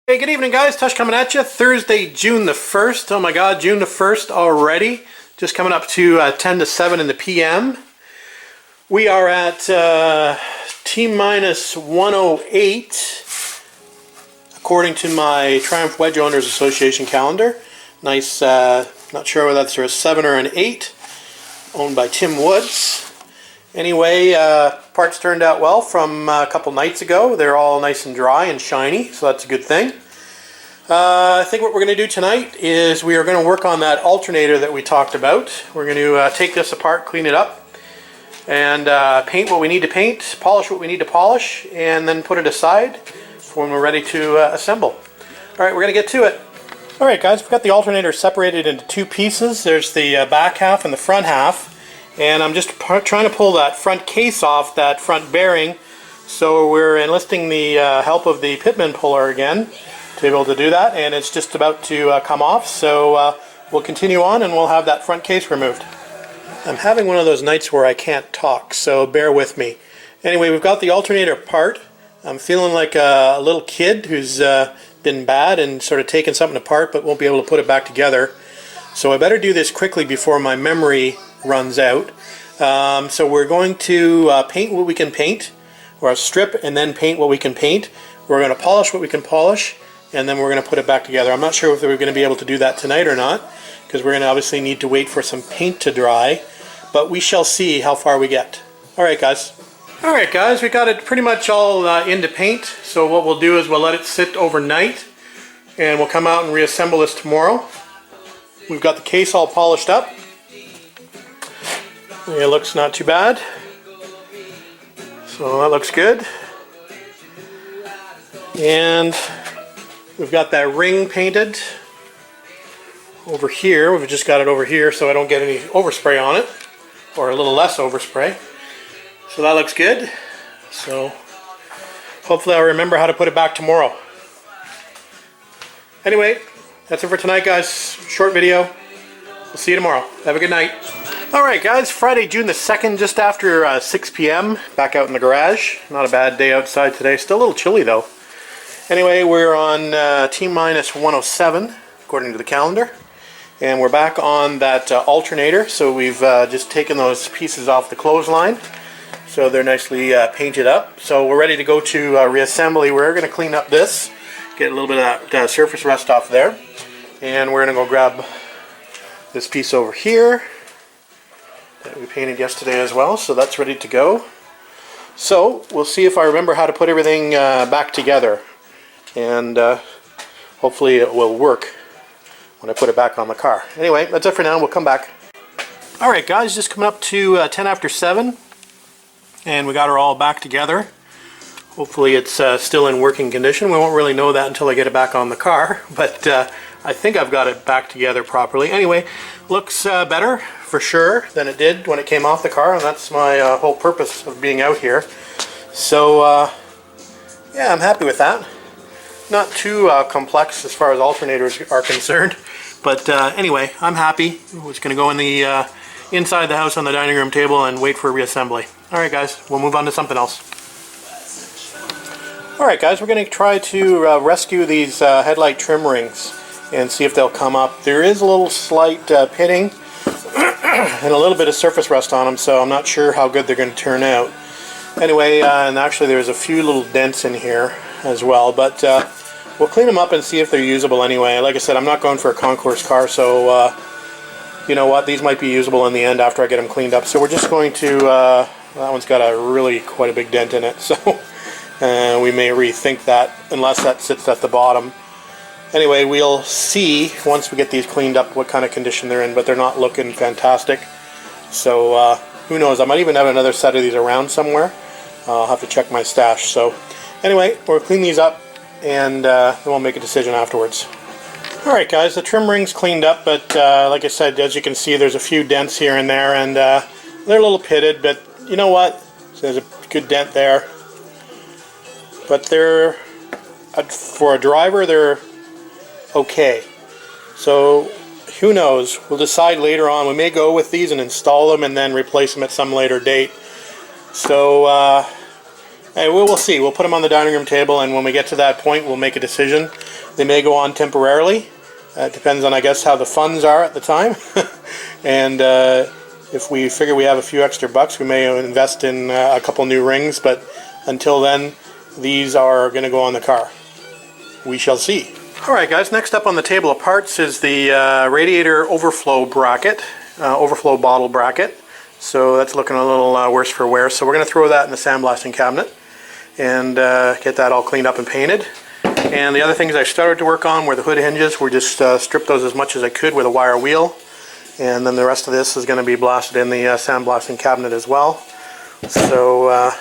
Hey, good evening guys, Tush coming at you. Thursday, June the 1st. Oh my god, June the 1st already. Just coming up to 10 to 7 in the PM. We are at T-minus 108 according to my Triumph Wedge Owners Association calendar. Nice, not sure whether that's a 7 or an 8, owned by Tim Woods. Anyway, parts turned out well from a couple nights ago. They're all nice and dry and shiny, so that's a good thing. I think what we're going to do tonight is we are going to work on that alternator that we talked about. We're going to take this apart, clean it up, and paint what we need to paint, polish what we need to polish, and then put it aside for when we're ready to assemble. Alright, we're going to get to it. Alright guys, we've got the alternator separated into two pieces. There's the back half and the front half. And I'm just trying to pull that front case off, that front bearing. So we're enlisting the help of the pitman puller again to be able to do that. And it's just about to come off. So we'll continue on and we'll have that front case removed. I'm having one of those nights where I can't talk, so bear with me. Anyway, we've got the alternator apart. I'm feeling like a little kid who's been bad and sort of taken something apart but won't be able to put it back together. So I better do this quickly before my memory runs out. So we're going to paint what we can paint, or strip and then paint what we can paint. We're going to polish what we can polish, and then we're going to put it back together. I'm not sure if we're going to be able to do that tonight or not, because we're going to obviously need to wait for some paint to dry, but we shall see how far we get. Alright guys, we got it pretty much all into paint, so what we'll do is we'll let it sit overnight, and we'll come out and reassemble this tomorrow. We've got the case all polished up. It looks not too bad, so that looks good. And we've got that ring painted over here. We've just got it over here so I don't get any overspray on it, or a little less overspray. So that looks good. So hopefully I'll remember how to put it back tomorrow. Anyway, that's it for tonight guys. Short video. We'll see you tomorrow. Have a good night. Alright guys, Friday, June the 2nd, just after 6 p.m. Back out in the garage. Not a bad day outside today. Still a little chilly though. Anyway, we're on T-minus 107, according to the calendar. And we're back on that alternator. So we've just taken those pieces off the clothesline. So they're nicely painted up. So we're ready to go to reassembly. We're going to clean up this. Get a little bit of that surface rust off there. And we're going to go grab this piece over here that we painted yesterday as well, so that's ready to go. So we'll see if I remember how to put everything back together, and hopefully it will work when I put it back on the car. Anyway, that's it for now. We'll come back. Alright guys, just coming up to 10 after 7, and we got her all back together. Hopefully it's still in working condition. We won't really know that until I get it back on the car, but I think I've got it back together properly. Anyway, looks better for sure than it did when it came off the car, and that's my whole purpose of being out here. So yeah, I'm happy with that. Not too complex as far as alternators are concerned, but anyway, I'm happy. We're just going to go in the inside the house on the dining room table and wait for reassembly. Alright guys, we'll move on to something else. Alright guys, we're going to try to rescue these headlight trim rings and see if they'll come up. There is a little slight pitting and a little bit of surface rust on them, so I'm not sure how good they're going to turn out. Anyway, and actually there's a few little dents in here as well, but we'll clean them up and see if they're usable anyway. Like I said, I'm not going for a concourse car, so you know what, these might be usable in the end after I get them cleaned up. So we're just going to, that one's got quite a big dent in it, so we may rethink that unless that sits at the bottom. Anyway, we'll see once we get these cleaned up what kind of condition they're in, but they're not looking fantastic. So who knows, I might even have another set of these around somewhere. I'll have to check my stash. So anyway, we'll clean these up and then we'll make a decision afterwards. Alright guys, the trim ring's cleaned up, but like I said, as you can see, there's a few dents here and there, and they're a little pitted, but you know what? So there's a good dent there. But they're, for a driver, they're okay. So who knows? We'll decide later on. We may go with these and install them and then replace them at some later date. So Hey, we'll see. We'll put them on the dining room table, and when we get to that point, we'll make a decision. They may go on temporarily. It depends on, I guess, how the funds are at the time. And if we figure we have a few extra bucks, we may invest in a couple new rings. But until then, these are going to go on the car. We shall see. Alright guys, next up on the table of parts is the radiator overflow bracket, overflow bottle bracket. So that's looking a little worse for wear. So we're going to throw that in the sandblasting cabinet and get that all cleaned up and painted. And the other things I started to work on were the hood hinges. We just stripped those as much as I could with a wire wheel. And then the rest of this is going to be blasted in the sandblasting cabinet as well. So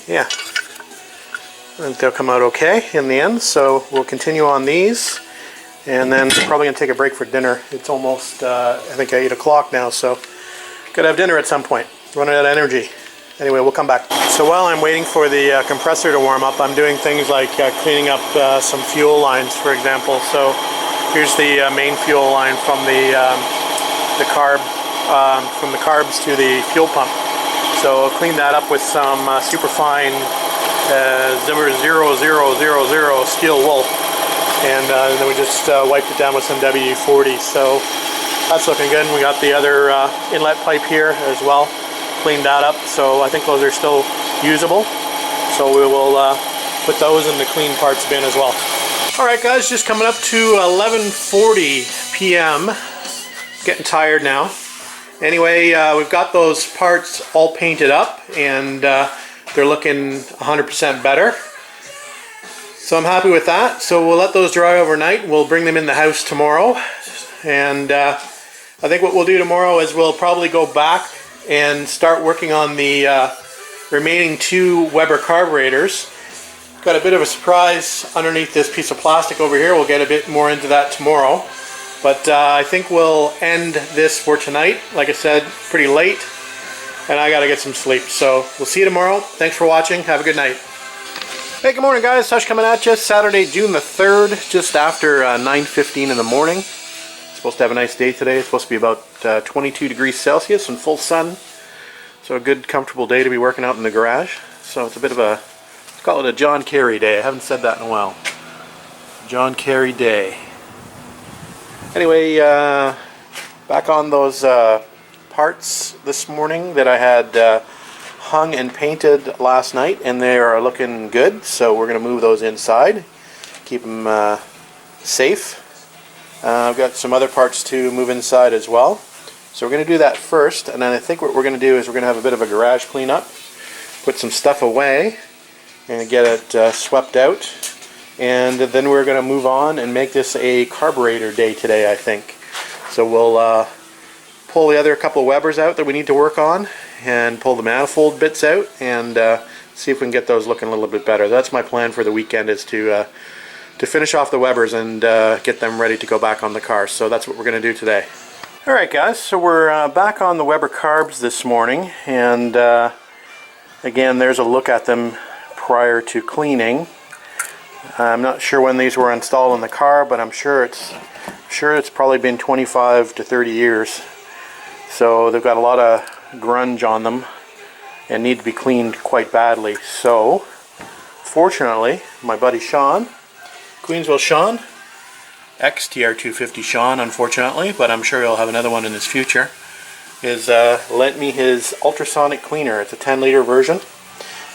yeah, I think they'll come out okay in the end. So we'll continue on these. And then we're probably going to take a break for dinner. It's almost, I think, 8 o'clock now. So gotta have dinner at some point. Running out of energy. Anyway, we'll come back. So while I'm waiting for the compressor to warm up, I'm doing things like cleaning up some fuel lines, for example. So here's the main fuel line from the carbs to the fuel pump. So I'll clean that up with some superfine 00000 steel wool, and then we just wiped it down with some WD-40. So that's looking good. We got the other inlet pipe here as well. Cleaned that up, so I think those are still usable. So we will put those in the clean parts bin as well. Alright guys, just coming up to 11:40 p.m. Getting tired now. Anyway, we've got those parts all painted up, and they're looking 100% better. So I'm happy with that. So we'll let those dry overnight. We'll bring them in the house tomorrow. And I think what we'll do tomorrow is we'll probably go back and start working on the remaining 2 Weber carburetors. Got a bit of a surprise underneath this piece of plastic over here. We'll get a bit more into that tomorrow. But I think we'll end this for tonight. Like I said, pretty late, and I gotta get some sleep. So we'll see you tomorrow. Thanks for watching. Have a good night. Hey, good morning guys. Hush coming at you. Saturday, June the 3rd, just after 9:15 in the morning. Supposed to have a nice day today. It's supposed to be about 22 degrees Celsius and full sun. So a good, comfortable day to be working out in the garage. So it's a bit of a, let's call it a John Kerry day. I haven't said that in a while. John Kerry day. Anyway, back on those parts this morning that I had hung and painted last night, and they are looking good. So we're going to move those inside, keep them safe. I've got some other parts to move inside as well. So we're going to do that first, and then I think what we're going to do is we're going to have a bit of a garage cleanup, put some stuff away, and get it swept out. And then we're going to move on and make this a carburetor day today, I think. So we'll pull the other couple of Webers out that we need to work on, and pull the manifold bits out, and see if we can get those looking a little bit better. That's my plan for the weekend, is to finish off the Webers and get them ready to go back on the car. So that's what we're going to do today. Alright guys, so we're back on the Weber carbs this morning, and again, there's a look at them prior to cleaning. I'm not sure when these were installed in the car, but I'm sure it's probably been 25 to 30 years. So they've got a lot of grunge on them and need to be cleaned quite badly. So fortunately, my buddy Sean, Queensville Sean, ex TR250 Sean, unfortunately, but I'm sure he'll have another one in his future, is lent me his Ultrasonic Cleaner. It's a 10-liter version.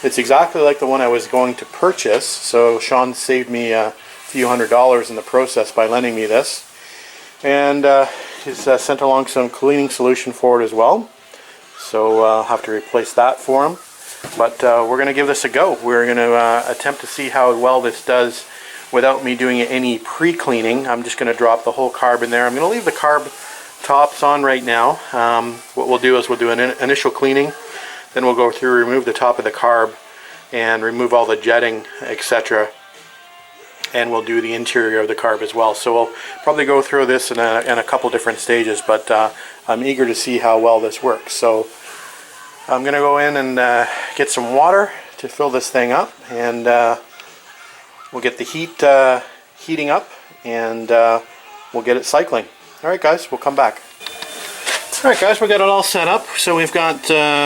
It's exactly like the one I was going to purchase, so Sean saved me a few $100s in the process by lending me this. And he's sent along some cleaning solution for it as well, so I'll have to replace that for him. But we're going to give this a go. We're going to attempt to see how well this does without me doing any pre-cleaning. I'm just going to drop the whole carb in there. I'm going to leave the carb tops on right now. What we'll do is we'll do an initial cleaning, then we'll go through, remove the top of the carb, and remove all the jetting, etc. And we'll do the interior of the carb as well. So we'll probably go through this in a couple different stages, but I'm eager to see how well this works. So I'm going to go in and get some water to fill this thing up, and we'll get the heat heating up, and we'll get it cycling. Alright guys, we'll come back. Alright guys, we got it all set up. So we've got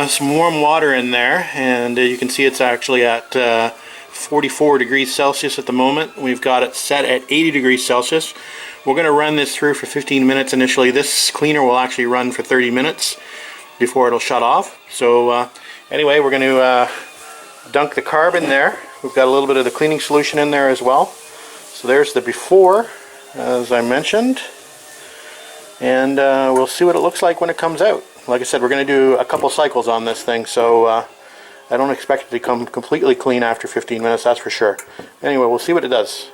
some warm water in there, and you can see it's actually at 44 degrees Celsius at the moment. We've got it set at 80 degrees Celsius. We're going to run this through for 15 minutes initially. This cleaner will actually run for 30 minutes before it'll shut off. So anyway, we're going to dunk the carb in there. We've got a little bit of the cleaning solution in there as well. So there's the before, as I mentioned. And we'll see what it looks like when it comes out. Like I said, we're going to do a couple cycles on this thing, so I don't expect it to become completely clean after 15 minutes, that's for sure. Anyway, we'll see what it does.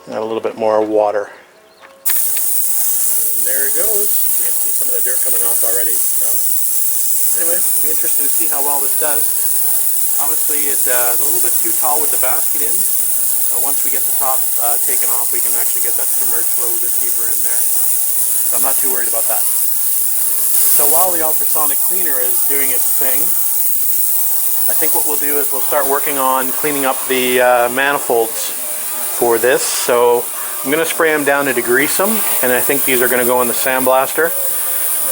Add a little bit more water. There it goes. You can see some of the dirt coming off already. So anyway, it'll be interesting to see how well this does. Obviously it's a little bit too tall with the basket in, so once we get the top taken off, we can actually get that submerged a little bit deeper in there. So I'm not too worried about that. So while the ultrasonic cleaner is doing its thing, I think what we'll do is we'll start working on cleaning up the manifolds for this. So I'm going to spray them down to degrease them, and I think these are going to go in the sandblaster,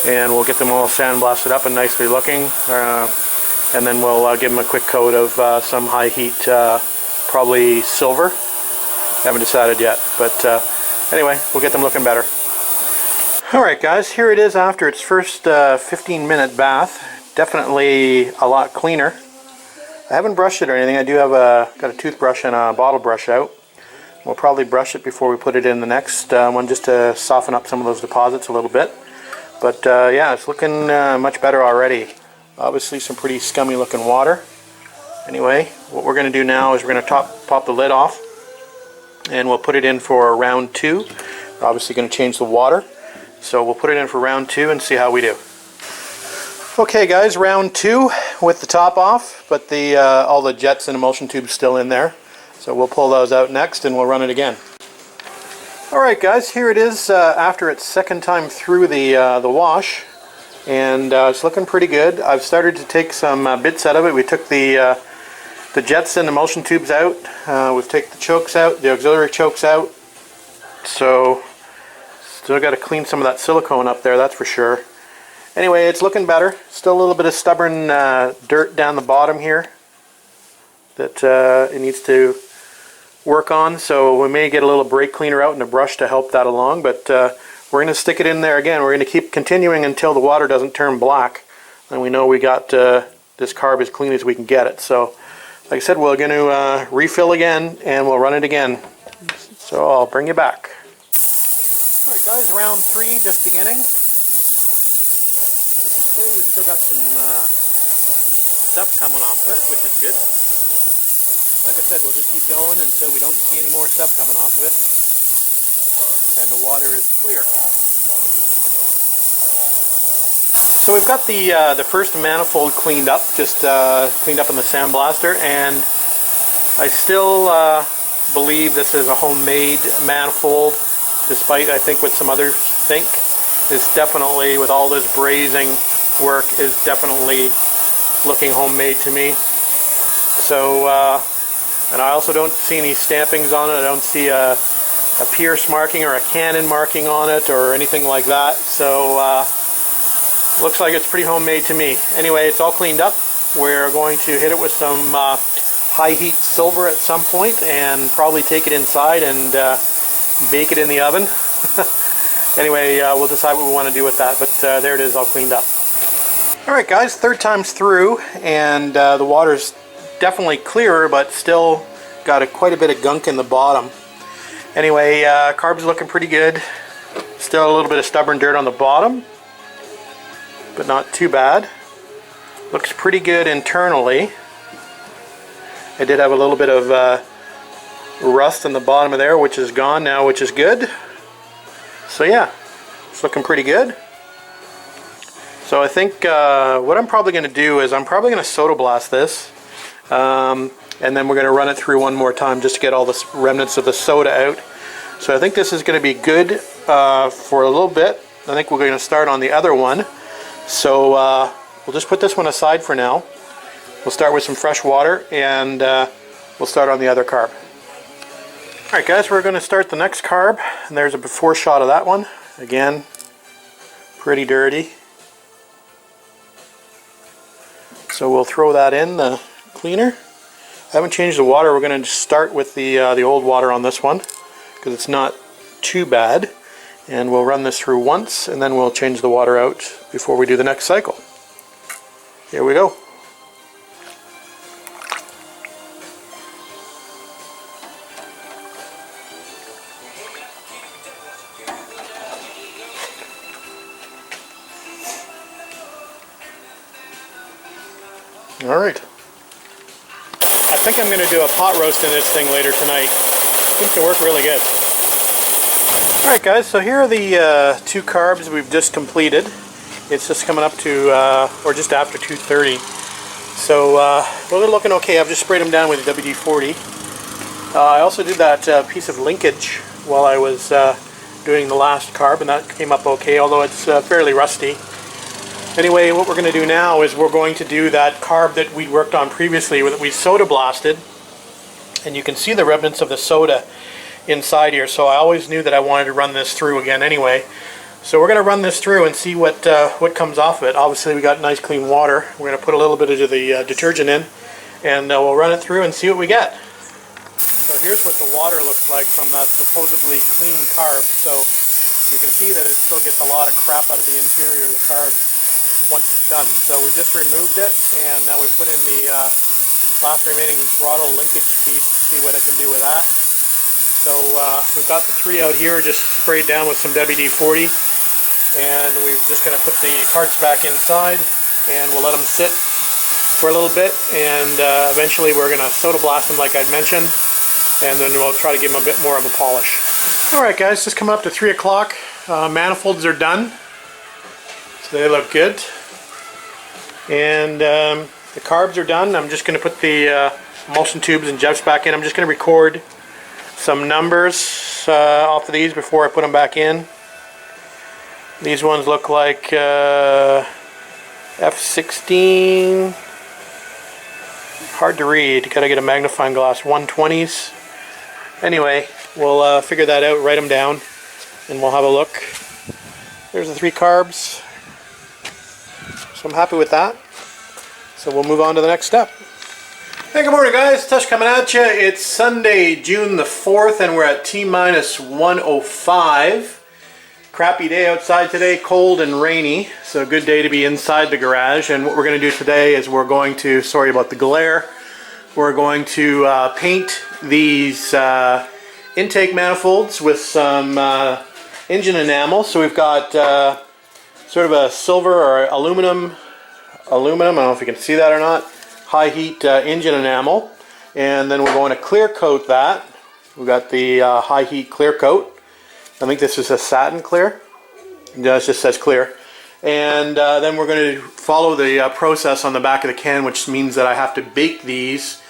and we'll get them all sandblasted up and nicely looking, and then we'll give them a quick coat of some high heat, probably silver. Haven't decided yet, but anyway, we'll get them looking better. Alright guys, here it is after its first 15-minute bath. Definitely a lot cleaner. I haven't brushed it or anything. I do have got a toothbrush and a bottle brush out. We'll probably brush it before we put it in the next one, just to soften up some of those deposits a little bit. But yeah, it's looking much better already. Obviously some pretty scummy looking water. Anyway, what we're going to do now is we're going to pop the lid off, and we'll put it in for round 2. We're obviously going to change the water, so we'll put it in for round 2 and see how we do. Okay guys, round 2 with the top off, but all the jets and emulsion tubes still in there. So we'll pull those out next and we'll run it again. Alright guys, here it is after its second time through the wash, and it's looking pretty good. I've started to take some bits out of it. We took the jets and emulsion tubes out. We've taken the chokes out, the auxiliary chokes out. So still got to clean some of that silicone up there, that's for sure. Anyway, it's looking better. Still a little bit of stubborn dirt down the bottom here that it needs to work on, so we may get a little brake cleaner out and a brush to help that along, but we're going to stick it in there again. We're going to keep continuing until the water doesn't turn black, and we know we got this carb as clean as we can get it. So like I said, we're going to refill again and we'll run it again. So I'll bring you back. Alright guys, round 3 just beginning. As you can see, we've still got some stuff coming off of it, which is good. Like I said, we'll just keep going until we don't see any more stuff coming off of it and the water is clear. So we've got the first manifold cleaned up, just cleaned up in the sandblaster, and I still believe this is a homemade manifold, despite I think what some others think. Is definitely, with all this brazing work, is definitely looking homemade to me. So and I also don't see any stampings on it. I don't see a Pierce marking or a Canon marking on it or anything like that. So looks like it's pretty homemade to me. Anyway, it's all cleaned up. We're going to hit it with some high heat silver at some point and probably take it inside and bake it in the oven. Anyway, we'll decide what we want to do with that, but there it is, all cleaned up. Alright guys, third time's through, and the water's definitely clearer, but still got quite a bit of gunk in the bottom. Anyway, carb's looking pretty good. Still a little bit of stubborn dirt on the bottom, but not too bad. Looks pretty good internally. I did have a little bit of rust in the bottom of there, which is gone now, which is good. So yeah, it's looking pretty good. So I think what I'm probably going to do is I'm probably going to soda blast this, and then we're going to run it through one more time just to get all the remnants of the soda out. So I think this is going to be good for a little bit, I think we're going to start on the other one. So we'll just put this one aside for now. We'll start with some fresh water, and we'll start on the other carb. Alright guys, we're going to start the next carb, and there's a before shot of that one. Again, pretty dirty. So we'll throw that in the cleaner. I haven't changed the water. We're going to start with the old water on this one because it's not too bad. And we'll run this through once, and then we'll change the water out before we do the next cycle. Here we go. Alright. I think I'm going to do a pot roast in this thing later tonight. Seems to work really good. Alright guys, so here are the two carbs we've just completed. It's just coming up to, or just after 2:30. So, well, they're looking okay. I've just sprayed them down with WD-40. I also did that piece of linkage while I was doing the last carb, and that came up okay, although it's fairly rusty. Anyway, what we're going to do now is we're going to do that carb that we worked on previously, that we soda blasted, and you can see the remnants of the soda inside here, so I always knew that I wanted to run this through again anyway. So we're going to run this through and see what comes off of it. Obviously we got nice clean water. We're going to put a little bit of the detergent in, and we'll run it through and see what we get. So here's what the water looks like from that supposedly clean carb. So you can see that it still gets a lot of crap out of the interior of the carb once it's done. So we just removed it, and now we put in the last remaining throttle linkage piece to see what it can do with that. So we've got the three out here just sprayed down with some WD-40, and we're just going to put the parts back inside, and we'll let them sit for a little bit, and eventually we're going to soda blast them like I'd mentioned, and then we'll try to give them a bit more of a polish. Alright guys, just coming up to 3 o'clock. Manifolds are done, so they look good. And the carbs are done. I'm just going to put the emulsion tubes and jets back in. I'm just going to record some numbers off of these before I put them back in. These ones look like F16. Hard to read. Gotta get a magnifying glass. 120s. Anyway, we'll figure that out, write them down, and we'll have a look. There's the 3 carbs. So I'm happy with that. So we'll move on to the next step. Hey, good morning guys. Tush coming at you. It's Sunday, June the 4th, and we're at T-minus 105. Crappy day outside today, cold and rainy. So a good day to be inside the garage. And what we're going to do today is we're going to, sorry about the glare, we're going to paint these intake manifolds with some engine enamel. So we've got sort of a silver or aluminum, I don't know if you can see that or not, high heat engine enamel, and then we're going to clear coat that. We've got the high heat clear coat. I think this is a satin clear. It just says clear. And then we're going to follow the process on the back of the can, which means that I have to bake these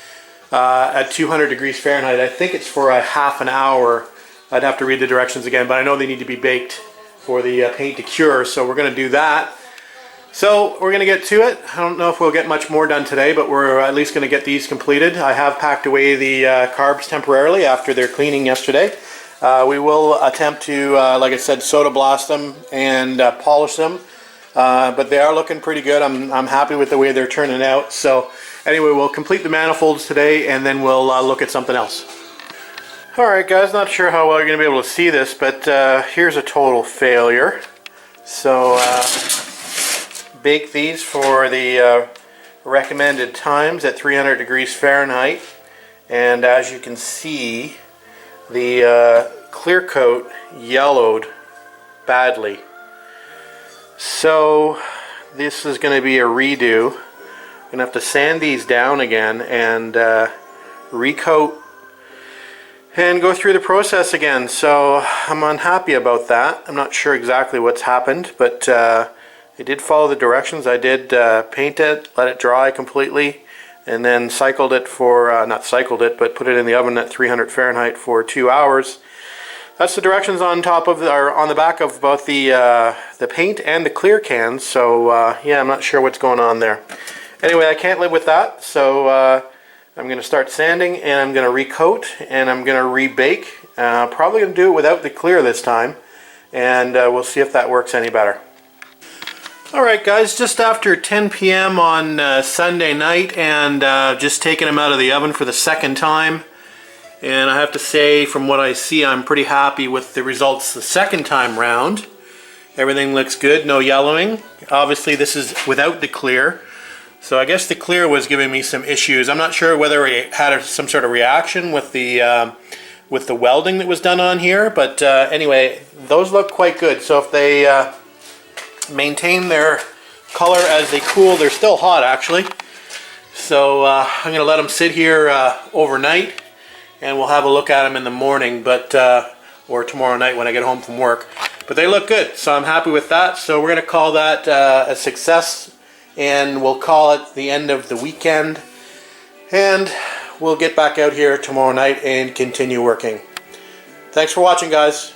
at 200 degrees Fahrenheit. I think it's for a half an hour. I'd have to read the directions again, but I know they need to be baked for the paint to cure, so we're going to do that. So we're going to get to it. I don't know if we'll get much more done today, but we're at least going to get these completed. I have packed away the carbs temporarily after their cleaning yesterday. We will attempt to, like I said, soda blast them and polish them, but they are looking pretty good. I'm happy with the way they're turning out. So anyway, we'll complete the manifolds today, and then we'll look at something else. Alright guys, not sure how well you're going to be able to see this, but here's a total failure. So bake these for the recommended times at 300 degrees Fahrenheit, and as you can see, the clear coat yellowed badly. So this is going to be a redo. I'm going to have to sand these down again and recoat and go through the process again. So I'm unhappy about that. I'm not sure exactly what's happened, but I did follow the directions. I did paint it, let it dry completely, and then cycled it for, not cycled it, but put it in the oven at 300 Fahrenheit for 2 hours. That's the directions on top of or on the back of both the paint and the clear cans. So yeah, I'm not sure what's going on there. Anyway, I can't live with that, so I'm going to start sanding, and I'm going to recoat, and I'm going to rebake. Probably going to do it without the clear this time, and we'll see if that works any better. Alright guys, just after 10 p.m. on Sunday night, and just taking them out of the oven for the second time. And I have to say, from what I see, I'm pretty happy with the results the second time round. Everything looks good, no yellowing. Obviously this is without the clear. So I guess the clear was giving me some issues. I'm not sure whether it had some sort of reaction with the welding that was done on here. But anyway, those look quite good. So if they maintain their color as they cool, they're still hot actually. So I'm going to let them sit here overnight, and we'll have a look at them in the morning, but or tomorrow night when I get home from work. But they look good, so I'm happy with that. So we're going to call that a success, and we'll call it the end of the weekend, and we'll get back out here tomorrow night and continue working. Thanks for watching, guys.